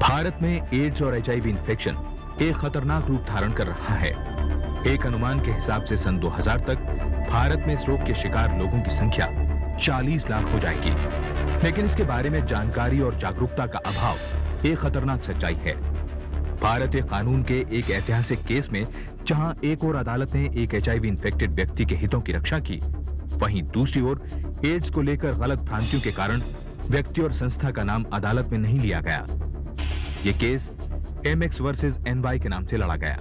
भारत में एड्स और HIV infection एक खतरनाक रूप धारण कर रहा है। एक अनुमान के हिसाब से सन 2000 तक भारत में इस रोग के शिकार लोगों की संख्या 40 लाख हो जाएगी। लेकिन इसके बारे में जानकारी और जागरूकता का अभाव एक खतरनाक सच्चाई है। भारतीय कानून के एक ऐतिहासिक केस में जहां एक और अदालत ने एक एचआईवी इन्फेक्टेड व्यक्ति के हितों की रक्षा की, वहीं दूसरी ओर एड्स को लेकर गलत भ्रांतियों के कारण व्यक्ति और संस्था का नाम अदालत में नहीं लिया गया। ये केस MX वर्सेस NY के नाम से लड़ा गया।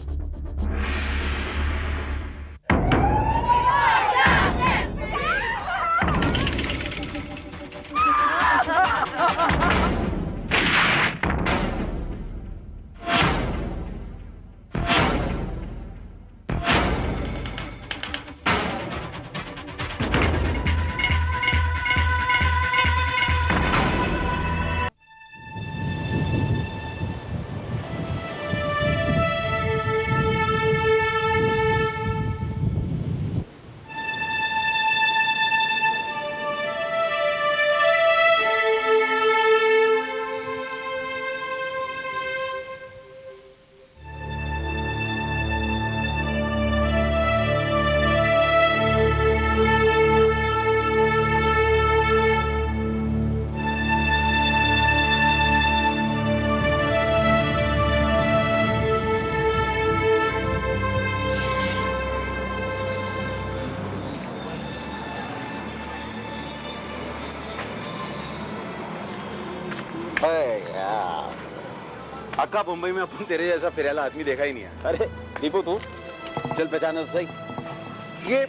अक्का मुंबई में अपन तेरे जैसा फिरेला आदमी देखा ही नहीं है। अरे दीपू तू चल पहचाना तो सही। ये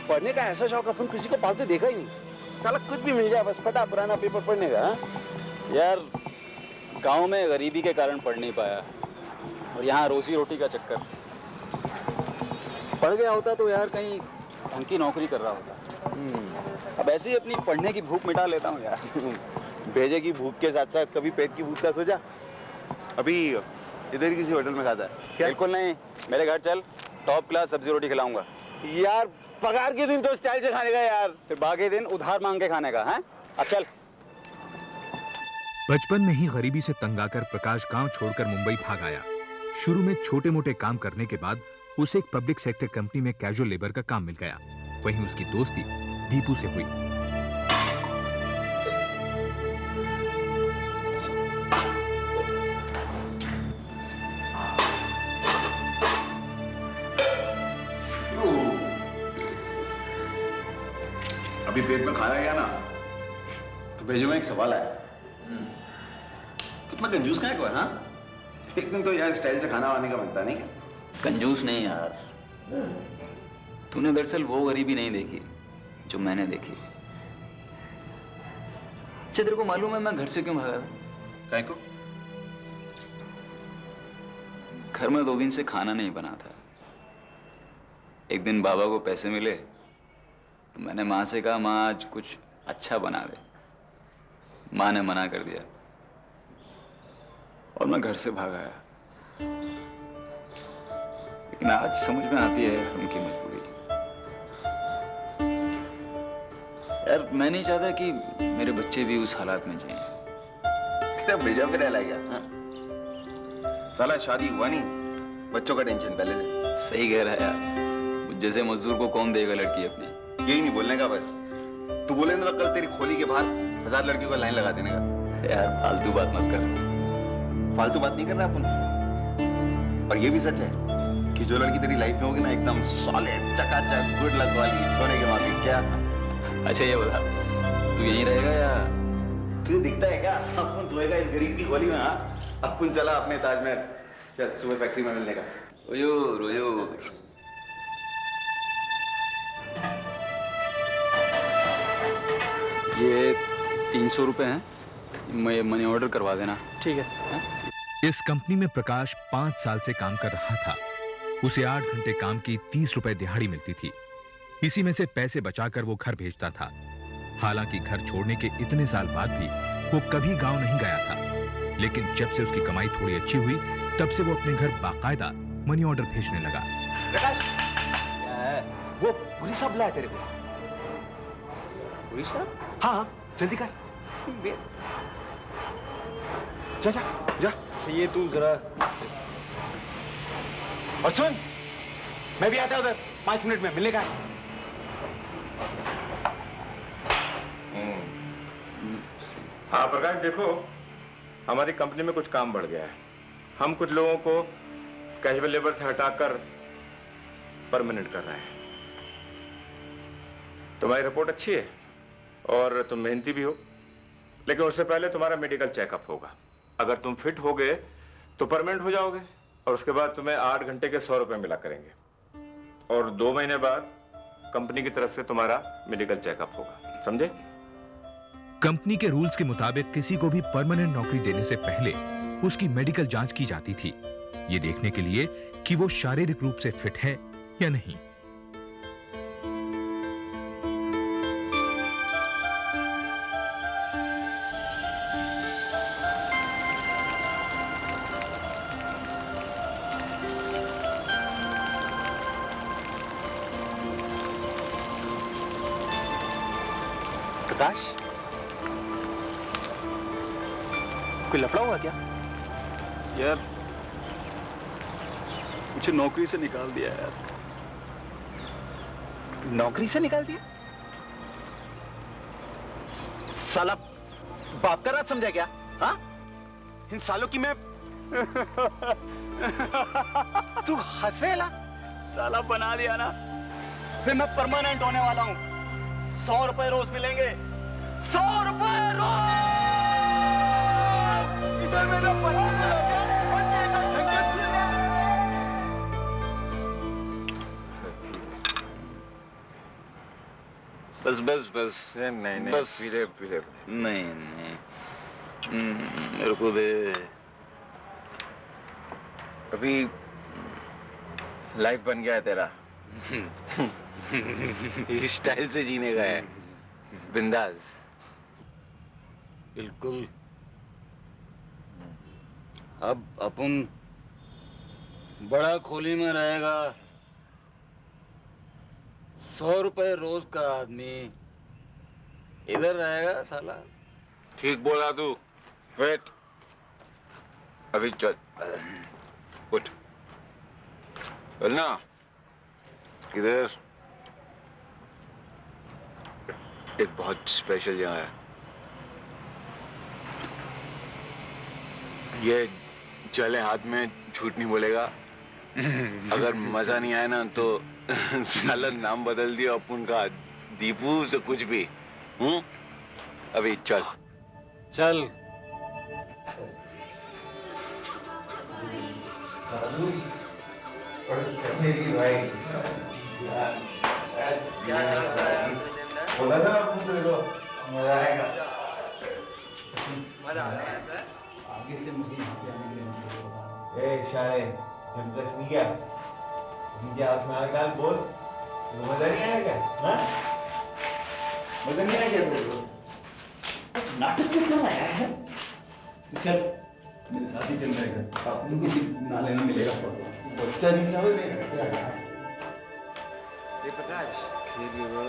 पढ़ने का ऐसा शौक अपन किसी को पालते देखा ही नहीं। साला कुछ भी मिल जाए बस फटा पुराना पेपर पढ़ने का। यार गांव में गरीबी के कारण पढ़ नहीं पाया और यहाँ रोजी रोटी का चक्कर। पढ़ गया होता तो यार कहीं ढंग की नौकरी कर रहा होता। अब ऐसे ही अपनी पढ़ने की भूख मिटा लेता हूँ यार। भेजे की भूख के साथ साथ कभी पेट की भूख का सोचा? अभी इधर किसी होटल में खाता है क्या? बिल्कुल नहीं, मेरे घर चल, टॉप क्लास सब्जी रोटी खिलाऊंगा। यार पगार के दिन तो स्टाइल से खाने का यार, फिर बाकी दिन उधार मांग के खाने का है। अब चल। बचपन में ही गरीबी से तंग आकर प्रकाश गांव छोड़कर मुंबई भाग आया। शुरू में छोटे मोटे काम करने के बाद उसे एक पब्लिक सेक्टर कंपनी में कैजुअल लेबर का काम मिल गया। वहीं उसकी दोस्ती दीपू से हुई। अभी पेट में खाना गया ना तो भेजो में एक सवाल आया। कितना कंजूस का है कोई? हाँ, एक दिन तो यार स्टाइल से खाना वाने का बनता नहीं क्या? कंजूस नहीं यार, तूने दरअसल वो गरीबी नहीं देखी जो मैंने देखी। अच्छा तेरे को मालूम है मैं घर से क्यों भागा था? काय को? घर में 2 दिन से खाना नहीं बना था। एक दिन बाबा को पैसे मिले तो मैंने माँ से कहा माँ आज कुछ अच्छा बना दे। माँ ने मना कर दिया और मैं घर से भाग आया। लेकिन आज समझ में आती है उनकी मजबूरी। यार मैं नहीं चाहता कि मेरे बच्चे भी उस हालात में जिएं। तेरा भेजा फिर ला गया। हाँ? साला शादी हुआ नहीं, बच्चों का टेंशन पहले से। सही कह रहा है यार, जैसे मजदूर को कौन देगा लड़की अपनी। यही नहीं बोलने का बस। तू बोले ना तो कल तेरी खोली के बाहर 1000 लड़कियों का लाइन लगा देने का। यार फालतू बात मत कर। फालतू बात नहीं कर रहा अपन। और ये भी सच है कि जो लड़की तेरी लाइफ में होगी ना एकदम सॉलिड चकाचक गुड लक वाली सोने के माफी। क्या? अच्छा ये बता तू यहीं रहेगा या? तुझे दिखता है क्या अपन सोएगा इस गरीब की गोली में? हाँ, अपन चला अपने ताजमहल। चल सुबह फैक्ट्री में मिलने का। हुजूर हुजूर। ये 300 रुपए हैं, मैं मनी ऑर्डर करवा देना। ठीक है। इस कंपनी में प्रकाश 5 साल से काम कर रहा था। उसे 8 घंटे काम की 30 रुपए दिहाड़ी मिलती थी। इसी में से पैसे बचाकर वो घर भेजता था। हालांकि घर छोड़ने के इतने साल बाद भी वो कभी गांव नहीं गया था। लेकिन जब से उसकी कमाई थोड़ी अच्छी हुई तब से वो अपने घर बाकायदा मनी ऑर्डर भेजने लगा। प्रकाश, क्या है? वो पुलिस साहब बुलाया तेरे को। पुलिस साहब? हाँ जल्दी कर। जा जा जा। ये तू जरा। और सुन, मैं भी आता उधर 5 मिनट में मिलने का है। हाँ प्रकाश, देखो हमारी कंपनी में कुछ काम बढ़ गया है। हम कुछ लोगों को कैजुअल लेबर से हटाकर परमानेंट कर रहे हैं। तुम्हारी रिपोर्ट अच्छी है और तुम मेहनती भी हो, लेकिन उससे पहले तुम्हारा मेडिकल चेकअप होगा। अगर तुम फिट हो गए तो परमानेंट हो जाओगे और उसके बाद तुम्हें 8 घंटे के 100 रुपए मिला करेंगे और 2 महीने बाद कंपनी की तरफ से तुम्हारा मेडिकल चेकअप होगा, समझे? कंपनी के रूल्स के मुताबिक किसी को भी परमानेंट नौकरी देने से पहले उसकी मेडिकल जांच की जाती थी, ये देखने के लिए कि वो शारीरिक रूप से फिट है या नहीं। प्रकाश, कोई लफड़ा हुआ क्या? यार मुझे नौकरी से निकाल दिया यार। नौकरी से निकाल दिया? साला बाप का राज समझा क्या? हाँ? इन सालों की मैं तू हंसेला? साला बना दिया ना, फिर मैं परमानेंट होने वाला हूँ। 100 रुपए रोज मिलेंगे। 100 रुपए रोज। इधर मेरा बस बस बस। नहीं नहीं, बस। पीले पीले। नहीं नहीं, मेरे को दे। अभी लाइफ बन गया है तेरा। इस स्टाइल से जीने का है, बिंदास। बिल्कुल। अब अपन बड़ा खोली में रहेगा। 100 रुपए रोज का आदमी इधर रहेगा साला। ठीक बोला तू। फिट। अभी चल, उठ। चल ना। इधर एक बहुत स्पेशल जगह है। ये चले हाथ में, झूठ नहीं बोलेगा। अगर मजा नहीं आया ना तो साला नाम बदल दिया अपन का, दीपू से कुछ भी। अभी चल चल। आगे से मुझे यहाँ पे आने के लिए मत बोलो। ए शाले, जबरदस्त नहीं क्या? मुझे हाथ में आकर बोल, तो मजा नहीं आया क्या? हाँ? मजा नहीं आया क्या तेरे को? नाटक में क्यों आया है? तो चल मेरे साथ ही चल रहेगा, आपको किसी नाले में मिलेगा। बच्चा नहीं समझ क्या? ये प्रकाश,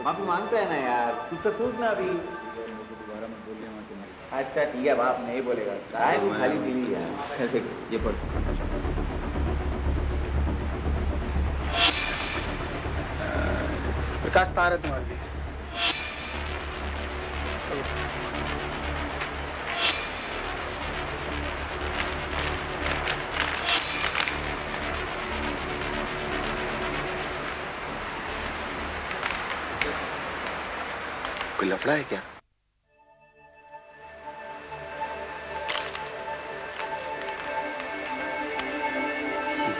माफी मांगता है ना यार, तू सब सोच ना अभी। दोबारा मत बोलिए, मैं तुम्हारी। अच्छा ठीक है, बाप नहीं बोलेगा। काय भी खाली पीली यार। ये पढ़। प्रकाश तार है तुम्हारे लिए। कोई लफड़ा है क्या?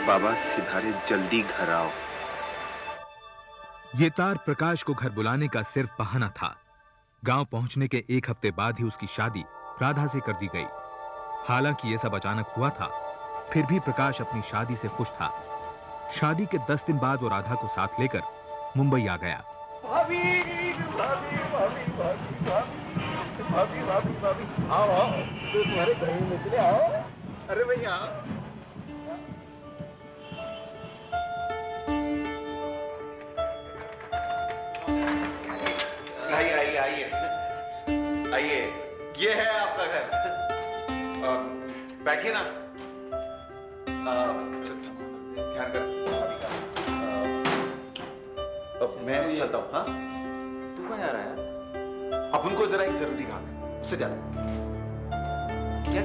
बाबा सिधारे, जल्दी घर आओ। ये तार प्रकाश को घर बुलाने का सिर्फ बहाना था। गांव पहुंचने के 1 हफ्ते बाद ही उसकी शादी राधा से कर दी गई। हालांकि यह सब अचानक हुआ था, फिर भी प्रकाश अपनी शादी से खुश था। शादी के 10 दिन बाद वो राधा को साथ लेकर मुंबई आ गया। भाभी भाभी भाभी भाभी भाभी भाभी भाभी आओ आओ, तो तुम्हारे घर में निकले, आओ। अरे भैया आइए आइए आइए आइए, ये है आपका घर। और बैठिए ना। ध्यान कर भाभी का। अब मैं चलता हूँ। हाँ, तू कहाँ जा रहा है? अपन को जरा एक जरूरी काम है, उससे ज्यादा। क्या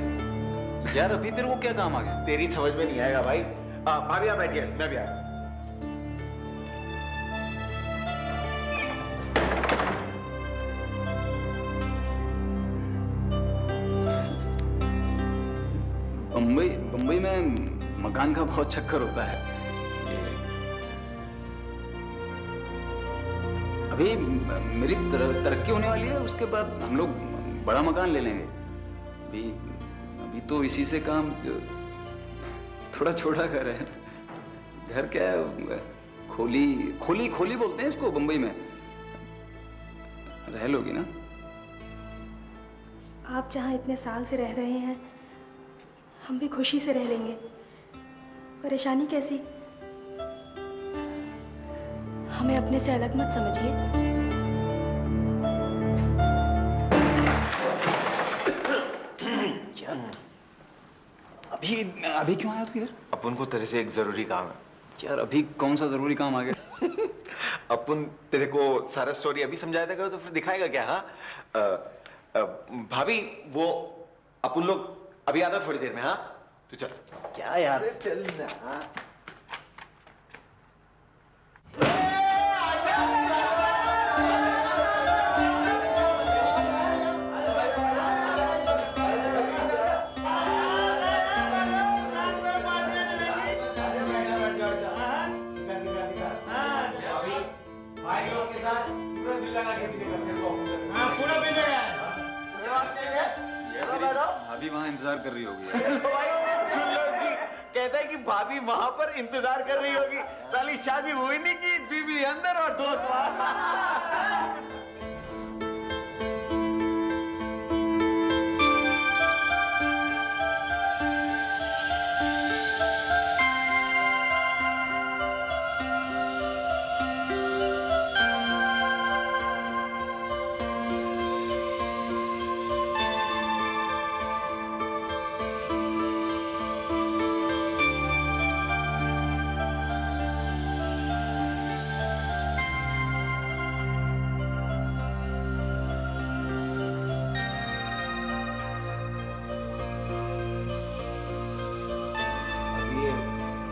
यार, अभी तेरे को क्या काम आ गया? तेरी समझ में नहीं आएगा भाई। भाभी आप बैठिए, मैं भी आया। बम्बई में मकान का बहुत चक्कर होता है। अभी मेरी तरक्की होने वाली है, उसके बाद हम लोग बड़ा मकान ले लेंगे। अभी तो इसी से काम, थोड़ा छोटा घर है। घर क्या है, खोली बोलते हैं इसको बम्बई में। रह लोगी ना? आप जहाँ इतने साल से रह रहे हैं, हम भी खुशी से रह लेंगे। परेशानी कैसी? हमें अपने से अलग मत समझिए। अभी क्यों आया तू इधर? अपन को तेरे से एक जरूरी काम है। यार अभी कौन सा जरूरी काम आ गया? अपन तेरे को सारा स्टोरी अभी समझाया था तो फिर दिखाएगा क्या? हाँ, भाभी वो अपन लोग अभी आता थोड़ी देर में। हाँ, तू चल। क्या यार? चल ना। भाभी वहां इंतजार कर रही होगी यार। सुन लो इसकी, कहता है कि भाभी वहां पर इंतजार कर रही होगी। साली शादी हुई नहीं कि बीवी अंदर और दोस्त बाहर।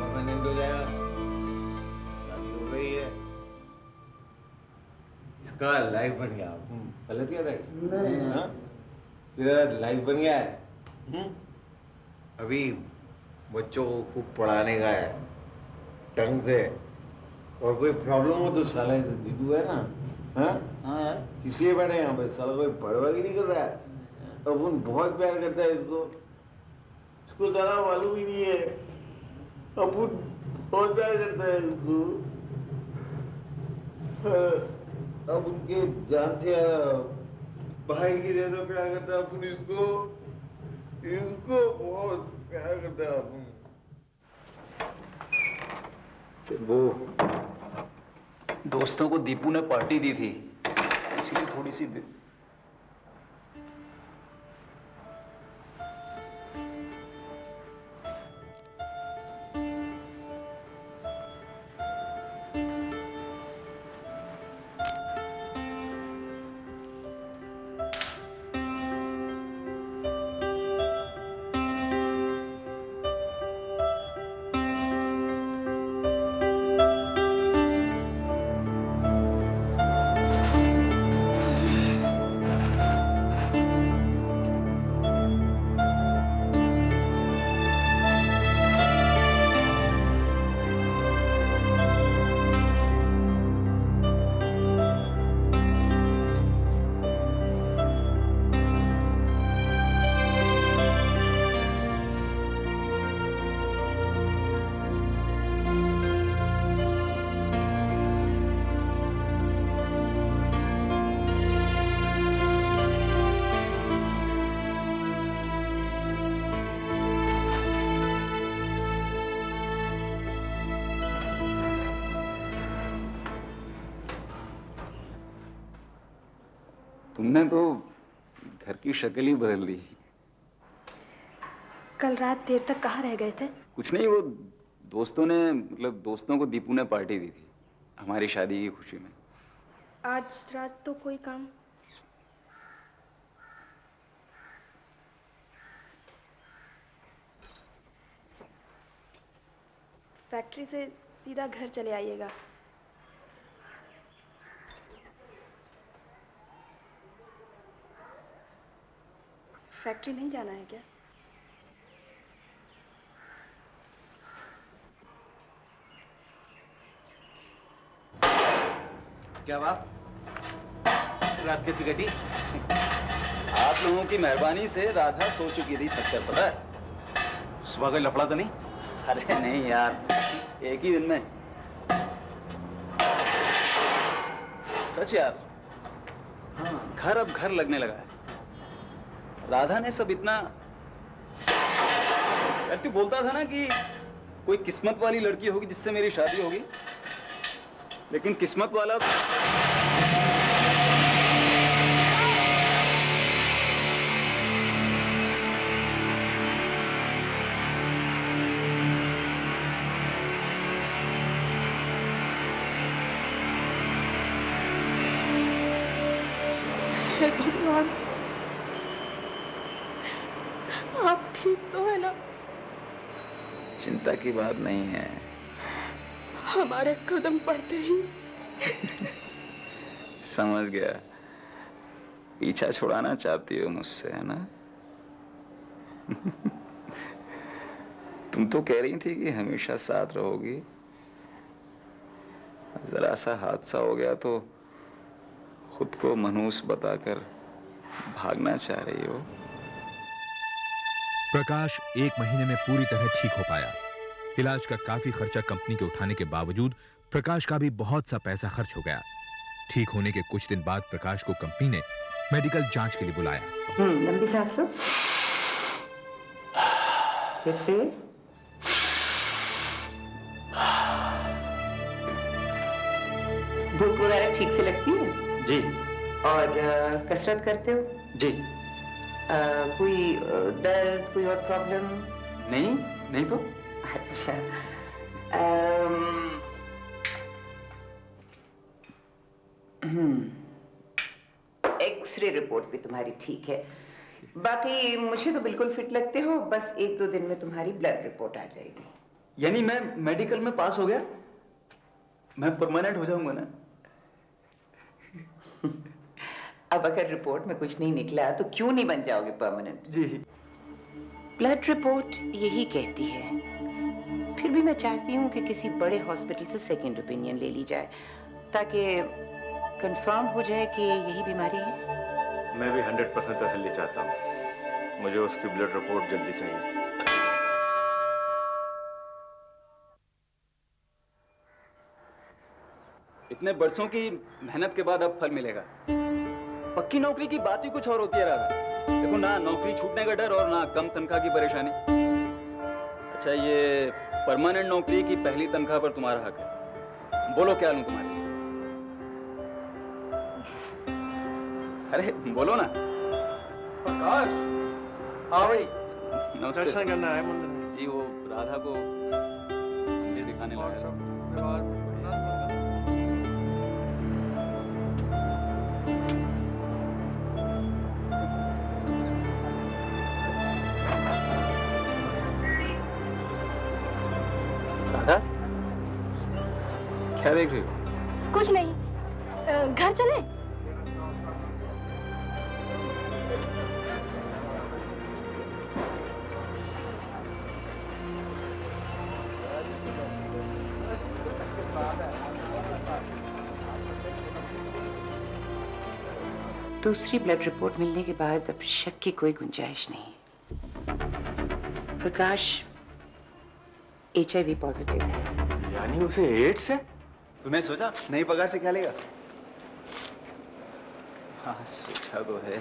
परमानेंट हो जाएगा, शादी हो गई है, इसका लाइफ बन गया। गलत क्या रहा? तेरा लाइफ बन गया है। अभी बच्चों को खूब पढ़ाने का है ढंग से, और कोई प्रॉब्लम हो तो साला दीदू है ना। हाँ हाँ, इसलिए बैठे यहाँ पे। साला कोई बड़वागी नहीं कर रहा है। अपन बहुत प्यार करता है इसको साला मालूम ही नहीं है। अपन बहुत प्यार करता है इसको। अब उनके जान से भाई की जैसा प्यार करता है अपन इसको बहुत प्यार करता है अपन। वो दोस्तों को दीपू ने पार्टी दी थी, इसलिए थोड़ी सी तुमने तो घर की शक्ल ही बदल दी। कल रात देर तक कहाँ रह गए थे? कुछ नहीं, वो दोस्तों ने मतलब दोस्तों को दीपू ने पार्टी दी थी हमारी शादी की खुशी में। आज रात तो कोई काम? फैक्ट्री से सीधा घर चले आइएगा। फैक्ट्री नहीं जाना है क्या? क्या बात, रात कैसी कटी? आप लोगों की मेहरबानी से राधा सो चुकी थी छत पर, पता है? सुबह कोई लफड़ा तो नहीं? अरे नहीं यार, एक ही दिन में। सच यार, हाँ, घर अब घर लगने लगा है। राधा ने सब इतना, यार तू बोलता था ना कि कोई किस्मत वाली लड़की होगी जिससे मेरी शादी होगी, लेकिन किस्मत वाला हे भगवान, आप ठीक तो है ना? चिंता की बात नहीं है। हमारे कदम पड़ते ही समझ गया, पीछा छुड़ाना चाहती हो मुझसे, है ना? तुम तो कह रही थी कि हमेशा साथ रहोगी, जरा सा हादसा हो गया तो खुद को मनहूस बताकर भागना चाह रही हो। प्रकाश 1 महीने में पूरी तरह ठीक हो पाया। इलाज का काफी खर्चा कंपनी के उठाने के बावजूद प्रकाश का भी बहुत सा पैसा खर्च हो गया। ठीक होने के कुछ दिन बाद प्रकाश को कंपनी ने मेडिकल जांच के लिए बुलाया। लंबी सांस लो, फिर से। भूख वगैरह ठीक से लगती है? जी। और कसरत करते हो? जी। कोई दर्द, कोई और प्रॉब्लम? नहीं, नहीं तो। अच्छा। एक्सरे रिपोर्ट भी तुम्हारी ठीक है, बाकी मुझे तो बिल्कुल फिट लगते हो। बस 1-2 दिन में तुम्हारी ब्लड रिपोर्ट आ जाएगी। यानी मैं मेडिकल में पास हो गया, मैं परमानेंट हो जाऊंगा ना? अब अगर रिपोर्ट में कुछ नहीं निकला तो क्यों नहीं बन जाओगे परमानेंट? जी। ब्लड रिपोर्ट यही कहती है, फिर भी मैं चाहती हूँ कि किसी बड़े हॉस्पिटल से सेकंड ओपिनियन ले ली जाए ताकि कंफर्म हो जाए कि यही बीमारी है। मैं भी 100% तसल्ली चाहता हूँ, मुझे उसकी ब्लड रिपोर्ट जल्दी चाहिए। इतने बरसों की मेहनत के बाद अब फल मिलेगा। पक्की नौकरी की बात ही कुछ और होती है राधा। देखो ना, नौकरी छूटने का डर और ना कम तनख्वाह की परेशानी। अच्छा, ये परमानेंट नौकरी की पहली तनख्वाह पर तुम्हारा हक है, बोलो क्या लूं तुम्हारे लिए? अरे बोलो ना। प्रकाश, हाँ भाई, नमस्ते। दर्शन करना है मंदिर में। जी, वो राधा को मंदिर दिखाने लगा। राधा, क्या देख रही हो? कुछ नहीं, घर चले? दूसरी ब्लड रिपोर्ट मिलने के बाद अब शक की कोई गुंजाइश नहीं। प्रकाश HIV पॉजिटिव है। यानी उसे एड्स है? तूने सोचा नई पगार से क्या लेगा? हाँ, सोचा तो है।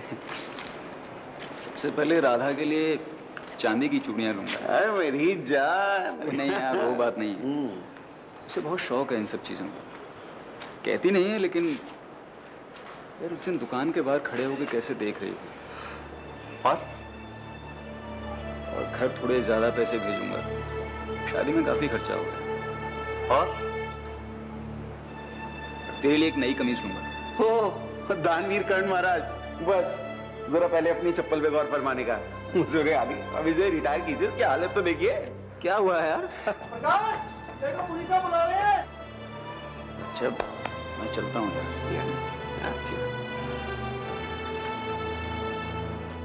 सबसे पहले राधा के लिए चांदी की चूड़ियां लूंगा। अरे मेरी जान। नहीं यार, वो बात नहीं है। उसे बहुत शौक है इन सब चीजों का। कहती नहीं है, लेकिन यार उस दिन दुकान के बाहर खड़े होकर कैसे देख रही थी। और घर थोड़े ज्यादा पैसे भेजूंगा। शादी में काफी खर्चा होगा। और तेरे लिए एक नई कमीज लूंगा। हो दानवीर कर्ण महाराज, बस जरा पहले अपनी चप्पल पे गौर फरमाने का। मुझे आ गई, अभी से रिटायर कीजिए, उसकी हालत तो देखिए क्या हुआ है यार। जब मैं चलता हूँ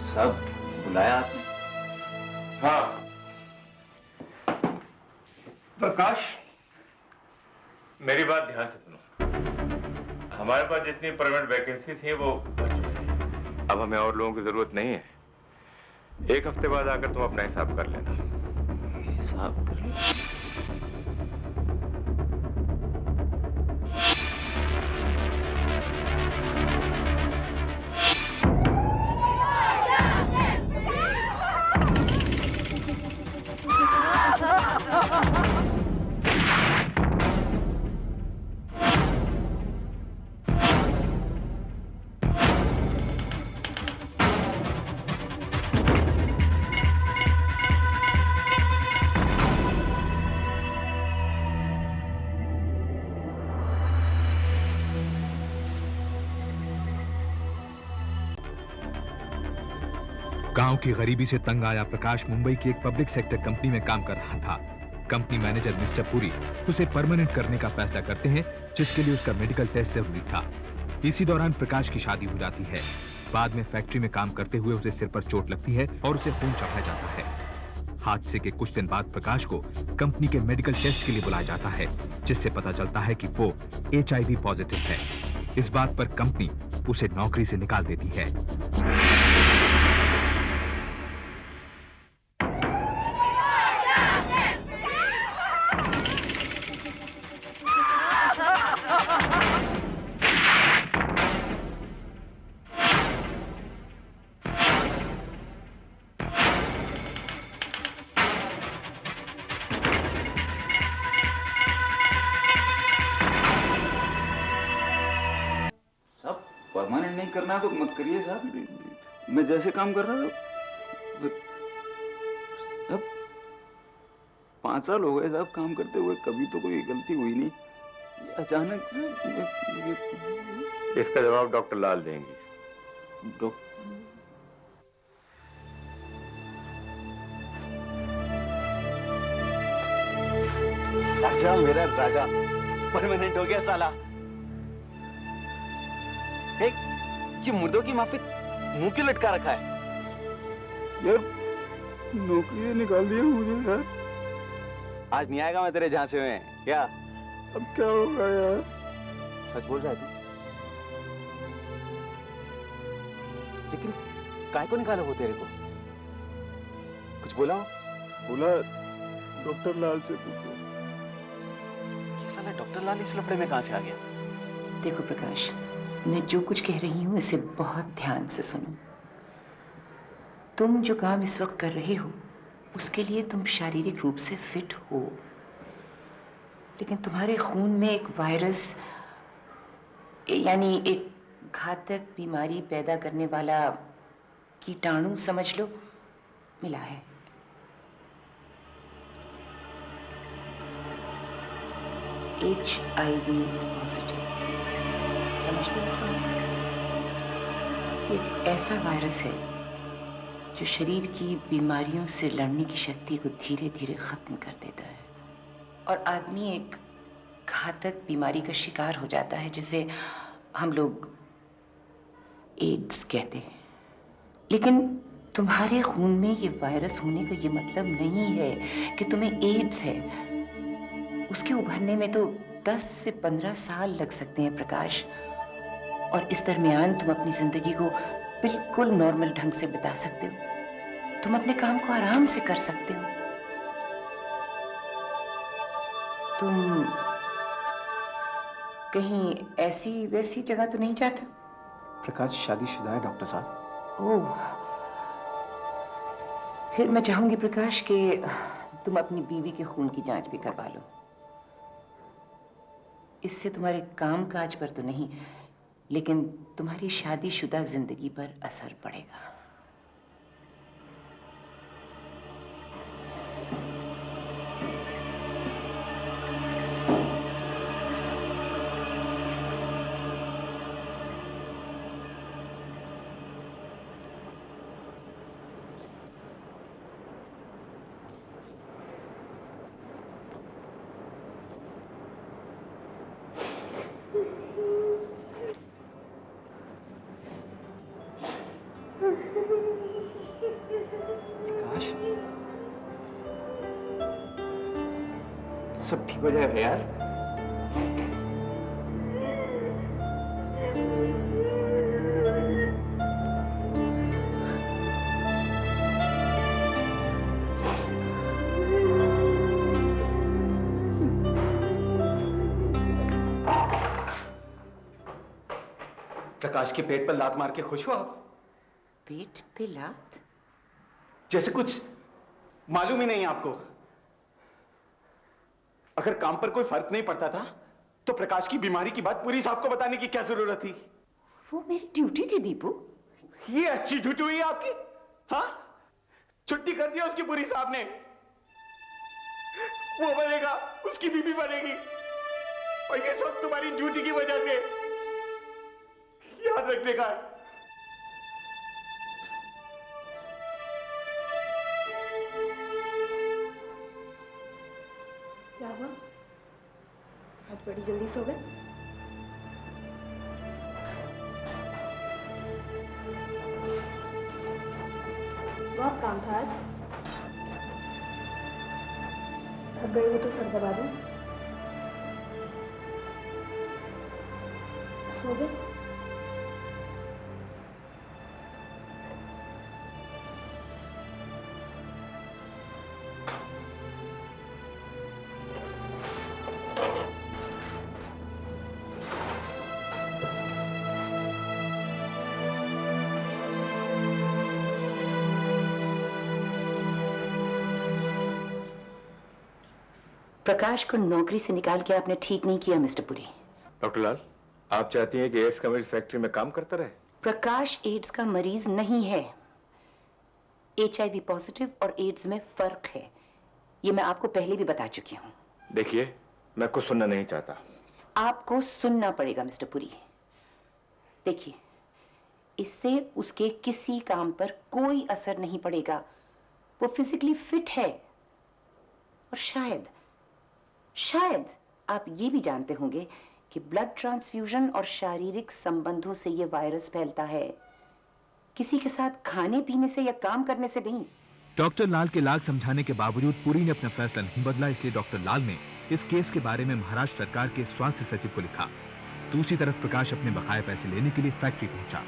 सब बुलाया आपने? हाँ प्रकाश, मेरी बात ध्यान से सुनो। हमारे पास जितनी परमानेंट वैकेंसी थी वो भर चुकी है। अब हमें और लोगों की जरूरत नहीं है। एक हफ्ते बाद आकर तुम अपना हिसाब कर लेना। हिसाब कर लो। गांव की गरीबी से तंग आया प्रकाश मुंबई की एक पब्लिक सेक्टर कंपनी में काम कर रहा था। कंपनी मैनेजर मिस्टर पुरी उसे परमानेंट करने का फैसला करते हैं, जिसके लिए उसका मेडिकल टेस्ट जरूरी था। इसी दौरान प्रकाश की शादी हो जाती है। बाद में फैक्ट्री में काम करते हुए उसे सिर पर चोट लगती है और उसे खून चढ़ाया जाता है। हादसे के कुछ दिन बाद प्रकाश को कंपनी के मेडिकल टेस्ट के लिए बुलाया जाता है, जिससे पता चलता है कि वो HIV पॉजिटिव है। इस बात पर कंपनी उसे नौकरी से निकाल देती है। परमानेंट नहीं करना तो मत करिए साहब। मैं जैसे काम कर रहा था, अब 5 साल हो गए साहब काम करते हुए, कभी तो कोई गलती हुई नहीं। ये अचानक से इसका जवाब डॉक्टर लाल देंगे। राजा, मेरा राजा परमानेंट हो गया साला। ये मुर्दों की माफिक मुंह क्यों लटका रखा है? यार नौकरी निकाल दिया मुझे यार। आज नहीं आएगा मैं तेरे झांसे में क्या? अब क्या होगा यार? सच बोल रहा है तू? लेकिन काय को निकाला वो तेरे को? कुछ बोला हो? बोला डॉक्टर लाल से पूछो। ये साला डॉक्टर लाल इस लफड़े में कहां से आ गया? देखो प्रकाश, मैं जो कुछ कह रही हूं इसे बहुत ध्यान से सुनो। तुम जो काम इस वक्त कर रहे हो उसके लिए तुम शारीरिक रूप से फिट हो, लेकिन तुम्हारे खून में एक वायरस यानी एक घातक बीमारी पैदा करने वाला कीटाणु समझ लो मिला है। HIV positive. समझते हैं इसका मतलब? कि एक ऐसा वायरस है जो शरीर की बीमारियों से लड़ने की शक्ति को धीरे धीरे खत्म कर देता है और आदमी एक घातक बीमारी का शिकार हो जाता है जिसे हम लोग एड्स कहते हैं। लेकिन तुम्हारे खून में ये वायरस होने का ये मतलब नहीं है कि तुम्हें एड्स है। उसके उभरने में तो 10 से 15 साल लग सकते हैं प्रकाश, और इस दरमियान तुम अपनी जिंदगी को बिल्कुल नॉर्मल ढंग से बिता सकते हो। तुम अपने काम को आराम से कर सकते हो। तुम कहीं ऐसी वैसी जगह तो नहीं जाते? प्रकाश शादीशुदा है डॉक्टर साहब। ओह, फिर मैं चाहूंगी प्रकाश कि तुम अपनी बीवी के खून की जांच भी करवा लो। इससे तुम्हारे काम काज पर तो नहीं, लेकिन तुम्हारी शादीशुदा जिंदगी पर असर पड़ेगा। सब ठीक हो जाएगा यार। प्रकाश के पेट पर लात मार के खुश हो आप? पेट पे लात? जैसे कुछ मालूम ही नहीं आपको। अगर काम पर कोई फर्क नहीं पड़ता था तो प्रकाश की बीमारी की बात पूरी साहब को बताने की क्या जरूरत थी? वो मेरी ड्यूटी थी दीपू। ये अच्छी ड्यूटी हुई आपकी? हाँ, छुट्टी कर दिया उसकी पूरी साहब ने। वो बनेगा, उसकी बीबी बनेगी, और ये सब तुम्हारी ड्यूटी की वजह से। याद रखने का है। क्या हुआ? आज बड़ी जल्दी सो गए? बहुत काम था आज। थक गई हो तो सर दबा दूं? सो गए? प्रकाश को नौकरी से निकाल के आपने ठीक नहीं किया मिस्टर पुरी। डॉक्टर लाल, आप चाहती हैं कि एड्स का मरीज फैक्ट्री में काम करता रहे? प्रकाश एड्स का मरीज नहीं है। HIV पॉजिटिव और एड्स में फर्क है, ये मैं आपको पहले भी बता चुकी हूँ। देखिए, मैं कुछ सुनना नहीं चाहता। आपको सुनना पड़ेगा मिस्टर पुरी। देखिए, इससे उसके किसी काम पर कोई असर नहीं पड़ेगा। वो फिजिकली फिट है, और शायद आप ये भी जानते होंगे कि ब्लड ट्रांसफ्यूजन और शारीरिक संबंधों से ये वायरस फैलता है, किसी के साथ खाने पीने से या काम करने से नहीं। डॉक्टर लाल के लाख समझाने के बावजूद पुरी ने अपना फैसला नहीं बदला, इसलिए डॉक्टर लाल ने इस केस के बारे में महाराष्ट्र सरकार के स्वास्थ्य सचिव को लिखा। दूसरी तरफ प्रकाश अपने बकाया पैसे लेने के लिए फैक्ट्री पहुंचा।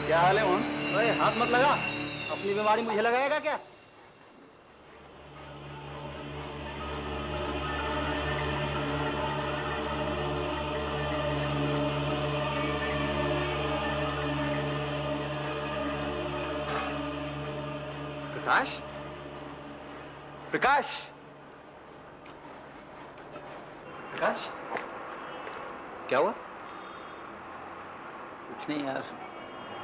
क्या हाल है मोहन? अरे हाथ मत लगा, अपनी बीमारी मुझे लगाएगा क्या? प्रकाश, प्रकाश, प्रकाश, क्या हुआ? कुछ नहीं यार,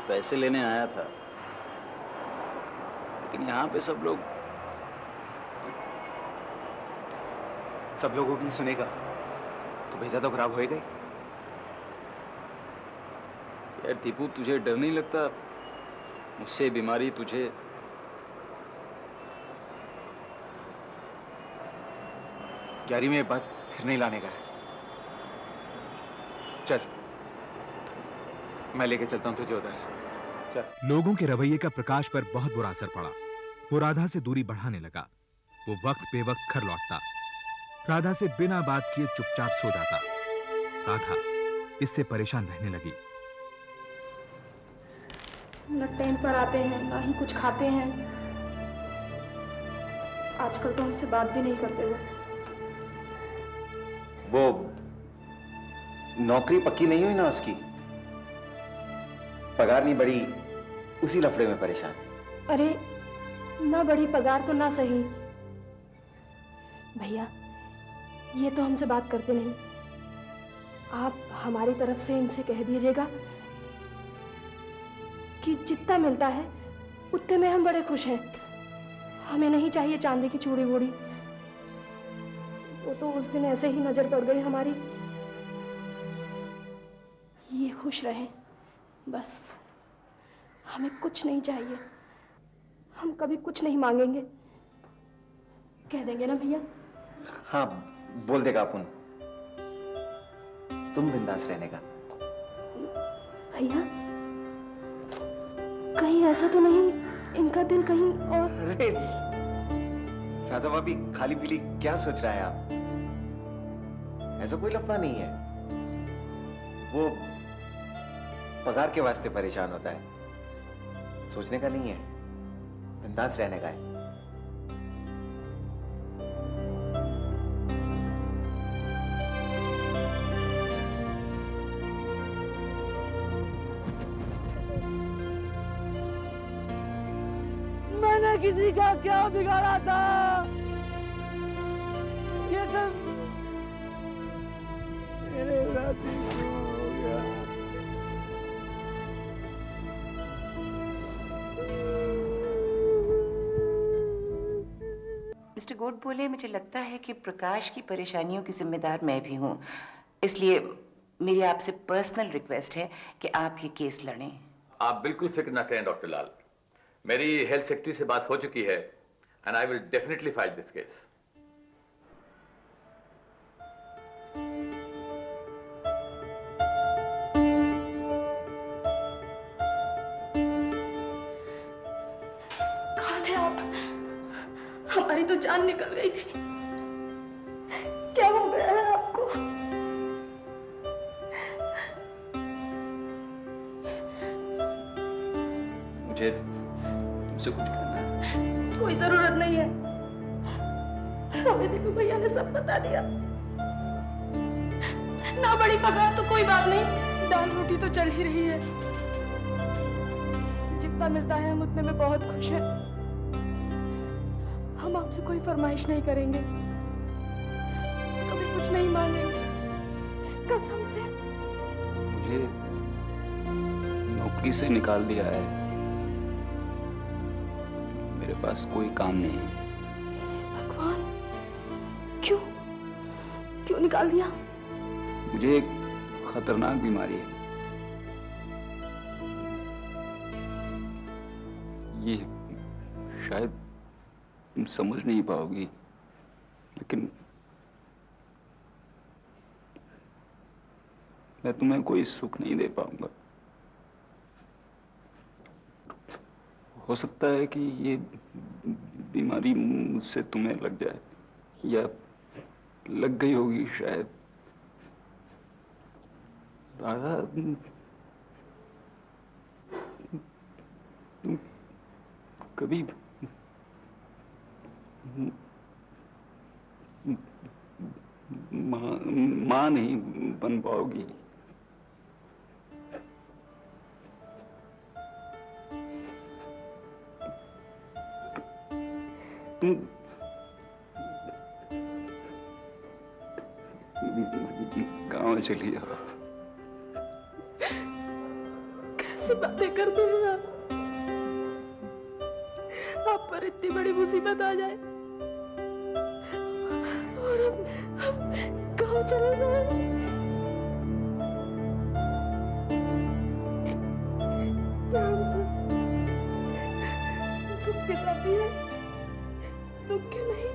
पैसे लेने आया था, लेकिन यहाँ पे सब लोगों की सुनेगा तो भेजा तो खराब होएगा ही। यार दीपू, तुझे डर नहीं लगता? मुझसे बीमारी तुझे। ग्यारह में बात फिर नहीं लाने का है। चल, मैं लेके चलता हूं तुझे उधर। चल। लोगों के रवैये का प्रकाश पर बहुत बुरा असर पड़ा। वो राधा से दूरी बढ़ाने लगा। वो वक्त बेवक्त घर लौटता, राधा से बिना बात किए चुपचाप सो जाता। राधा इससे परेशान रहने लगी। न टाइम पर आते हैं, ना ही कुछ खाते हैं। आजकल तो हमसे बात भी नहीं करते वो नौकरी पक्की नहीं हुई ना उसकी, पगार नहीं बढ़ी, उसी लफड़े में परेशान। अरे ना बड़ी पगार तो ना सही भैया, ये तो हमसे बात करते नहीं। आप हमारी तरफ से इनसे कह दीजिएगा कि जितना मिलता है उतने में हम बड़े खुश हैं। हमें नहीं चाहिए चांदी की चूड़ी वूड़ी। वो तो उस दिन ऐसे ही नजर पड़ गई हमारी। ये खुश रहें बस, हमें कुछ नहीं चाहिए। हम कभी कुछ नहीं मांगेंगे। कह देंगे ना भैया? हाँ, बोल देगा अपन। तुम बिंदास रहने का। भैया, कहीं ऐसा तो नहीं इनका दिल कहीं और? अरे राधा भाभी, खाली पीली क्या सोच रहा है आप? ऐसा कोई लफड़ा नहीं है। वो पगार के वास्ते परेशान होता है, सोचने का नहीं है, बिंदास रहने का है। मैंने किसी का क्या बिगाड़ा था? ये सब मेरे राती को हो गया। मिस्टर गोड बोले, मुझे लगता है कि प्रकाश की परेशानियों की जिम्मेदार मैं भी हूँ, इसलिए मेरी आपसे पर्सनल रिक्वेस्ट है कि आप ये केस लड़ें। आप बिल्कुल फिक्र ना करें डॉक्टर लाल, मेरी हेल्थ सेक्रेटरी से बात हो चुकी है and I will definitely file this case. कहाँ थे आप? हमारी तो जान निकल गई थी। क्या हो गया है आपको? मुझे तुमसे कुछ कहना है। कोई जरूरत नहीं है, हमें दीपू भैया ने सब बता दिया। ना बड़ी पगार तो कोई बात नहीं, दाल रोटी तो चल ही रही है। जितना मिलता है हम उतने में बहुत खुश हैं। हम आपसे कोई फरमाइश नहीं करेंगे, कभी कुछ नहीं मांगेंगे, कसम से। मुझे नौकरी से निकाल दिया है, मेरे पास कोई काम नहीं है। भगवान, क्यों क्यों निकाल दिया? मुझे एक खतरनाक बीमारी है। ये शायद तुम समझ नहीं पाओगी, लेकिन मैं तुम्हें कोई सुख नहीं दे पाऊंगा। हो सकता है कि ये बीमारी मुझसे तुम्हें लग जाए, या लग गई होगी शायद। राधा, तुम कभी माँ नहीं बन पाओगी। तुम गाँव चली जाओ। कैसी बातें करते हैं आप? आप पर इतनी बड़ी मुसीबत आ जाए और हम गाँव चले जाए। ध्यान से, सुख के साथ ही है, दुख के नहीं।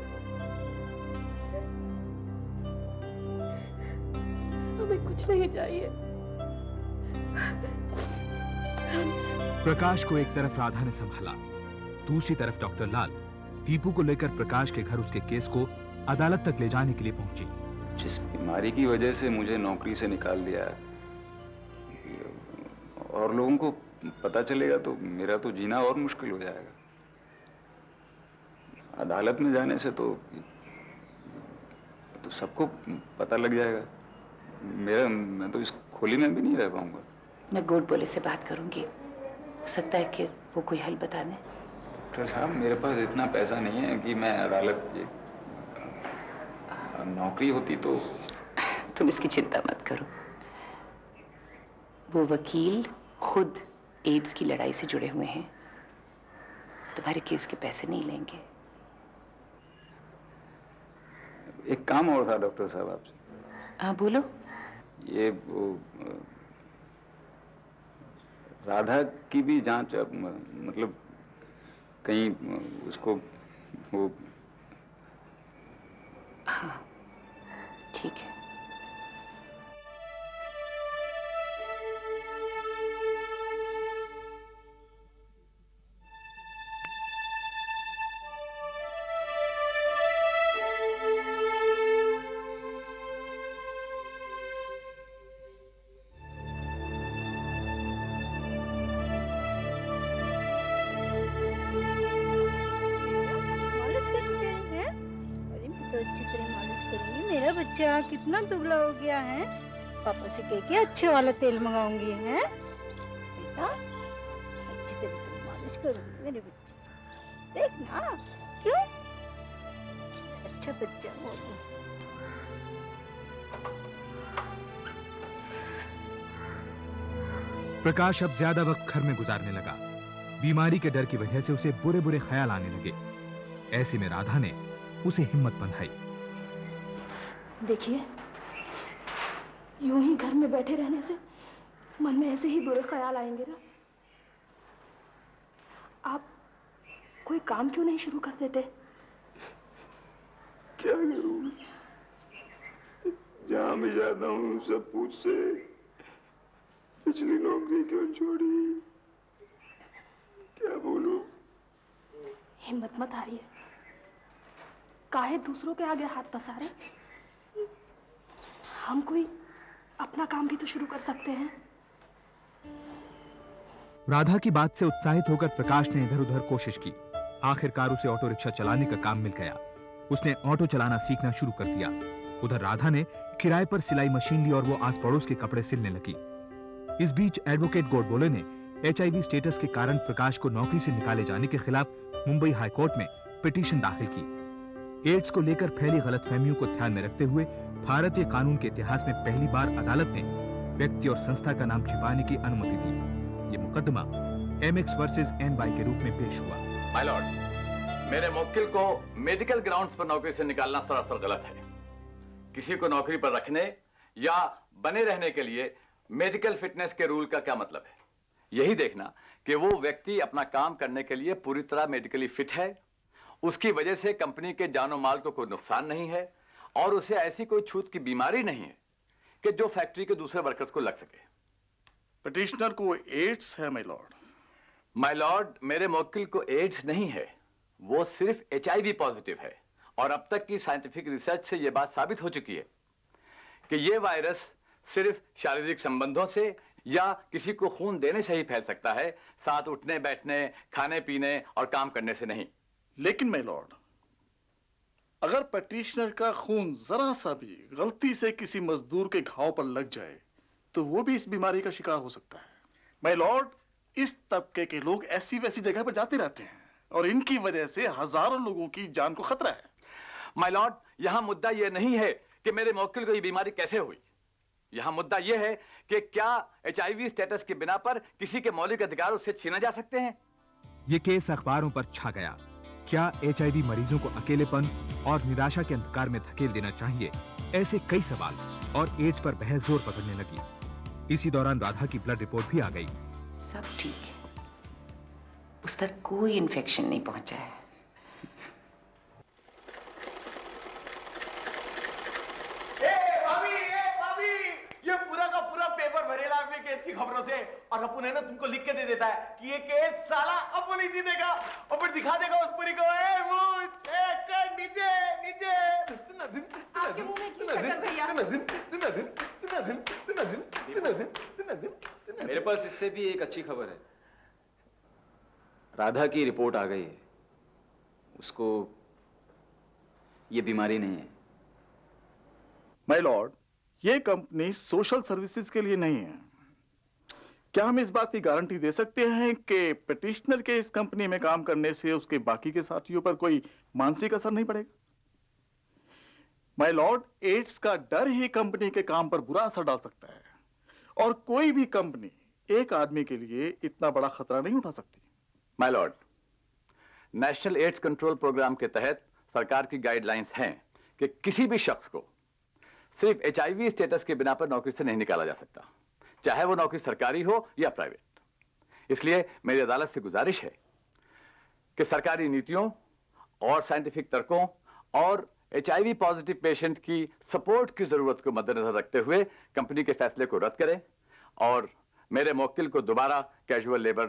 हमें कुछ नहीं चाहिए। प्रकाश को एक तरफ राधा ने संभाला, दूसरी तरफ डॉक्टर लाल दीपू को लेकर प्रकाश के घर उसके केस को अदालत तक ले जाने के लिए पहुंची। जिस बीमारी की वजह से मुझे नौकरी से निकाल दिया और लोगों को पता चलेगा तो मेरा तो जीना और मुश्किल हो जाएगा। अदालत में जाने से तो सबको पता लग जाएगा। मैं तो इस खोली में भी नहीं रह पाऊंगा। मैं गोड बोले से बात करूंगी, हो सकता है कि वो कोई हल बता दें। डॉक्टर साहब, मेरे पास इतना पैसा नहीं है कि मैं अदालत नौकरी होती तो। तुम इसकी चिंता मत करो, वो वकील खुद एड्स की लड़ाई से जुड़े हुए हैं, तुम्हारे केस के पैसे नहीं लेंगे। एक काम और था डॉक्टर साहब आपसे। हाँ बोलो। ये वो राधा की भी जांच, मतलब कहीं उसको वो ठीक है। मालिश करूंगे हैं? अरे मैं तो अच्छी तरह मालिश करूंगी। मेरा बच्चा कितना दुबला हो गया है। पापा से कह के अच्छे वाला तेल मंगाऊंगी हैं बेटा। अच्छी तरह से मालिश करूंगी मेरे बच्चे, देखना। क्यों? अच्छा बच्चा बोलो। प्रकाश अब ज्यादा वक्त घर में गुजारने लगा। बीमारी के डर की वजह से उसे बुरे बुरे ख्याल आने लगे। ऐसे में राधा ने उसे हिम्मत बंधाई। देखिए, यूं ही घर में बैठे रहने से मन में ऐसे ही बुरे ख्याल आएंगे ना। आप कोई काम क्यों नहीं शुरू कर देते? क्या करूं? जहां मैं जाता हूं सब पूछते पिछली नौकरी क्यों छोड़ी। क्या बोलूं? हिम्मत मत हारिए। काहे दूसरों के आगे हाथ पसारे। हम कोई अपना काम भी तो शुरू कर सकते हैं। राधा की बात से उत्साहित होकर प्रकाश ने इधर उधर कोशिश की। आखिरकार उसे ऑटो रिक्शा चलाने का काम मिल गया। उसने ऑटो चलाना सीखना शुरू कर दिया। उधर राधा ने किराए पर सिलाई मशीन ली और वो आस पड़ोस के कपड़े सिलने लगी। इस बीच एडवोकेट गोडबोले ने HIV स्टेटस के कारण प्रकाश को नौकरी से निकाले जाने के खिलाफ मुंबई हाईकोर्ट में पिटीशन दाखिल की। एड्स को लेकर फैली गलतफहमियों को ध्यान में रखते हुए भारतीय कानून के इतिहास में पहली बार अदालत ने व्यक्ति और संस्था का नाम छिपाने की अनुमति दी। ये मुकदमा MX वर्सेस NY के रूप में पेश हुआ। माय लॉर्ड, मेरे मुवक्किल को मेडिकल ग्राउंड्स पर नौकरी से निकालना सरासर गलत है। किसी को नौकरी पर रखने या बने रहने के लिए मेडिकल फिटनेस के रूल का क्या मतलब है? यही देखना कि वो व्यक्ति अपना काम करने के लिए पूरी तरह मेडिकली फिट है, उसकी वजह से कंपनी के जानो माल को कोई नुकसान नहीं है और उसे ऐसी कोई छूत की बीमारी नहीं है कि जो फैक्ट्री के दूसरे वर्कर्स को लग सके। पिटिशनर को एड्स है माय लॉर्ड। माय लॉर्ड, मेरे मुवक्किल को एड्स नहीं है, वो सिर्फ HIV पॉजिटिव है और अब तक की साइंटिफिक रिसर्च से यह बात साबित हो चुकी है कि यह वायरस सिर्फ शारीरिक संबंधों से या किसी को खून देने से ही फैल सकता है, साथ उठने बैठने, खाने पीने और काम करने से नहीं। लेकिन माय लॉर्ड, अगर पिटिशनर का खून जरा सा भी गलती से किसी मजदूर के घाव पर लग जाए तो वो भी इस बीमारी का शिकार हो सकता है। माय लॉर्ड, इस तबके के लोग ऐसी वैसी जगह पर जाते रहते हैं और इनकी वजह से हजारों लोगों की जान को खतरा है। माय लॉर्ड, यहां मुद्दा यह नहीं है कि मेरे मुवक्किल को यह बीमारी कैसे हुई। यहां मुद्दा यह है कि क्या HIV स्टेटस के बिना पर किसी के मौलिक अधिकार उससे छीना जा सकते हैं। ये केस अखबारों पर छा गया। क्या HIV मरीजों को अकेलेपन और निराशा के अंधकार में धकेल देना चाहिए? ऐसे कई सवाल और एड्स पर बहस जोर पकड़ने लगी। इसी दौरान राधा की ब्लड रिपोर्ट भी आ गई। सब ठीक है, उस तक कोई इन्फेक्शन नहीं पहुंचा है। ये पूरा का पूरा पेपर भरेला अपने केस की खबरों से और अपन है ना तुमको लिख के दे देता है कि ये केस साला अपन ही जीतेगा और फिर दिखा देगा उस पूरी को नीचे नीचे। आपके मुंह में इतनी शक्कर भैया। मेरे पास इससे भी एक अच्छी खबर है। राधा की रिपोर्ट आ गई है, उसको ये बीमारी नहीं है। माय लॉर्ड, ये कंपनी सोशल सर्विसेज के लिए नहीं है। क्या हम इस बात की गारंटी दे सकते हैं कि पिटिशनर के इस कंपनी में काम करने से उसके बाकी के साथियों पर कोई मानसिक असर नहीं पड़ेगा? माय लॉर्ड, एड्स का डर ही कंपनी के काम पर बुरा असर डाल सकता है और कोई भी कंपनी एक आदमी के लिए इतना बड़ा खतरा नहीं उठा सकती। My lord, national AIDS control programme के तहत सरकार की गाइडलाइंस हैं कि किसी भी शख्स को सिर्फ HIV स्टेटस के बिना पर नौकरी से नहीं निकाला जा सकता, चाहे वो नौकरी सरकारी हो या प्राइवेट। इसलिए मेरी अदालत से गुजारिश है कि सरकारी नीतियों और साइंटिफिक तर्कों और HIV पॉजिटिव पेशेंट की सपोर्ट की जरूरत को मद्देनजर रखते हुए कंपनी के फैसले को रद्द करें और मेरे मुवक्किल को दोबारा कैजुअल लेबर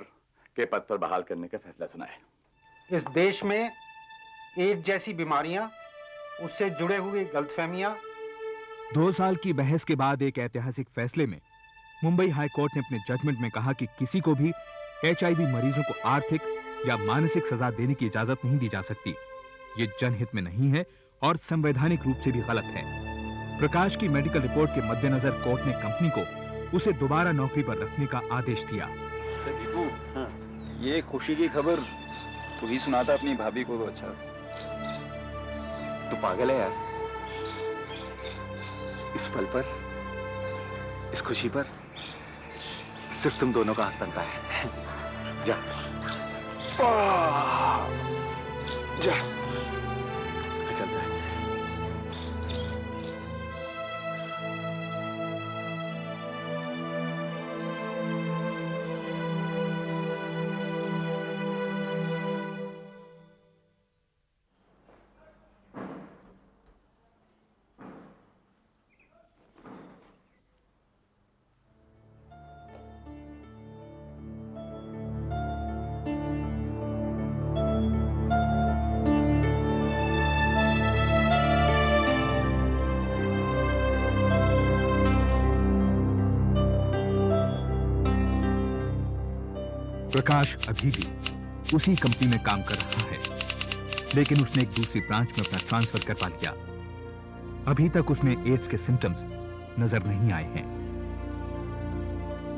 के पद पर बहाल करने का फैसला सुनाए। इस देश में एड्स जैसी बीमारियां, उससे जुड़े हुए गलतफहमियां। 2 साल की बहस के बाद एक ऐतिहासिक फैसले में मुंबई हाई कोर्ट ने अपने जजमेंट में कहा कि किसी को भी HIV मरीजों को आर्थिक या मानसिक सजा देने की इजाजत नहीं दी जा सकती। ये जनहित में नहीं है और संवैधानिक रूप से भी गलत है। प्रकाश की मेडिकल रिपोर्ट के मद्देनजर कोर्ट ने कंपनी को उसे दोबारा नौकरी पर रखने का आदेश दिया। दीपू, ये खुशी की खबर तू ही सुनाता अपनी भाभी को तो अच्छा। तू पागल है यार। इस पल पर, इस खुशी पर सिर्फ तुम दोनों का हक बनता है। जा जा, चलता है। प्रकाश अभी भी उसी कंपनी में काम कर रहा है, लेकिन उसने एक दूसरी ब्रांच में अपना ट्रांसफर करवा लिया। अभी तक उसमें एड्स के सिम्टम्स नजर नहीं आए हैं।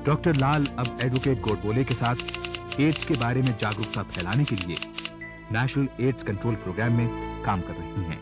डॉक्टर लाल अब एडवोकेट गोडबोले के साथ एड्स के बारे में जागरूकता फैलाने के लिए नेशनल एड्स कंट्रोल प्रोग्राम में काम कर रही हैं।